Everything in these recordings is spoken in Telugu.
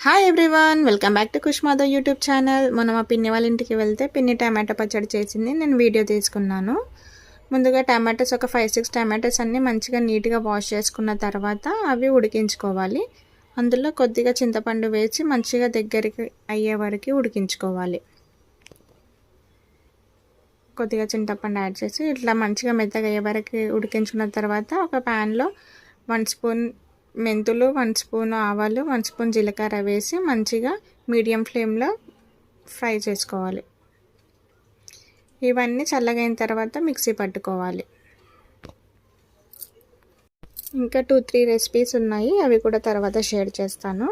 Hi everyone, welcome back to కుష్మాదో యూట్యూబ్ ఛానల్. మనం మా పిన్ని వాళ్ళ ఇంటికి వెళ్తే పిన్ని టమాటో పచ్చడి చేసింది, నేను వీడియో తీసుకున్నాను. ముందుగా టమాటోస్ ఒక 5-6 టమాటోస్ అన్నీ మంచిగా నీట్గా వాష్ చేసుకున్న తర్వాత అవి ఉడికించుకోవాలి. అందులో కొద్దిగా చింతపండు వేసి మంచిగా దగ్గరికి అయ్యే వరకు ఉడికించుకోవాలి. కొద్దిగా చింతపండు యాడ్ చేసి ఇట్లా మంచిగా మెత్తగా అయ్యే వరకు ఉడికించుకున్న తర్వాత ఒక ప్యాన్లో 1 స్పూన్ మెంతులు, 1 స్పూన్ ఆవాలు, 1 స్పూన్ జీలకర్ర వేసి మంచిగా మీడియం ఫ్లేమ్లో ఫ్రై చేసుకోవాలి. ఇవన్నీ చల్లగైన తర్వాత మిక్సీ పట్టుకోవాలి. ఇంకా 2-3 రెసిపీస్ ఉన్నాయి, అవి కూడా తర్వాత షేర్ చేస్తాను.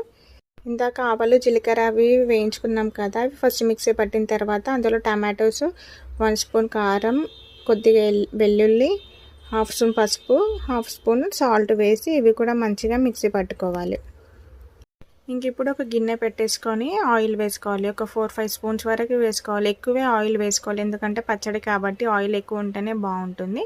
ఇందాక ఆవాలు జీలకర్ర అవి వేయించుకున్నాం కదా, అవి ఫస్ట్ మిక్సీ పట్టిన తర్వాత అందులో టమాటోస్, 1 స్పూన్ కారం, కొద్దిగా వెల్లుల్లి, 1/2 స్పూన్ పసుపు, 1/2 స్పూన్ సాల్ట్ వేసి ఇవి కూడా మంచిగా మిక్సీ పట్టుకోవాలి. ఇంక ఇప్పుడు ఒక గిన్నె పెట్టేసుకొని ఆయిల్ వేసుకోవాలి. ఒక 4-5 స్పూన్స్ వరకు వేసుకోవాలి. ఎక్కువే ఆయిల్ వేసుకోవాలి, ఎందుకంటే పచ్చడి కాబట్టి ఆయిల్ ఎక్కువ ఉంటేనే బాగుంటుంది.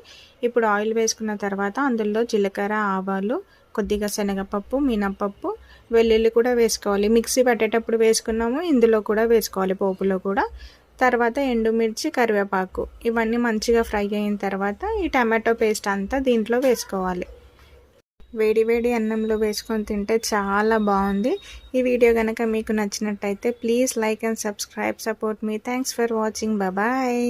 ఇప్పుడు ఆయిల్ వేసుకున్న తర్వాత అందులో జీలకర్ర, ఆవాలు, కొద్దిగా శనగపప్పు, మినపప్పు, వెల్లుల్లి కూడా వేసుకోవాలి. మిక్సీ పట్టేటప్పుడు వేసుకున్నాము, ఇందులో కూడా వేసుకోవాలి, పోపులో కూడా. తర్వాత ఎండుమిర్చి, కరివేపాకు ఇవన్నీ మంచిగా ఫ్రై అయిన తర్వాత ఈ టమాటో పేస్ట్ అంతా దీంట్లో వేసుకోవాలి. వేడి వేడి అన్నంలో వేసుకొని తింటే చాలా బాగుంది. ఈ వీడియో కనుక మీకు నచ్చినట్టయితే please like and subscribe, support me. Thanks for watching. Bye.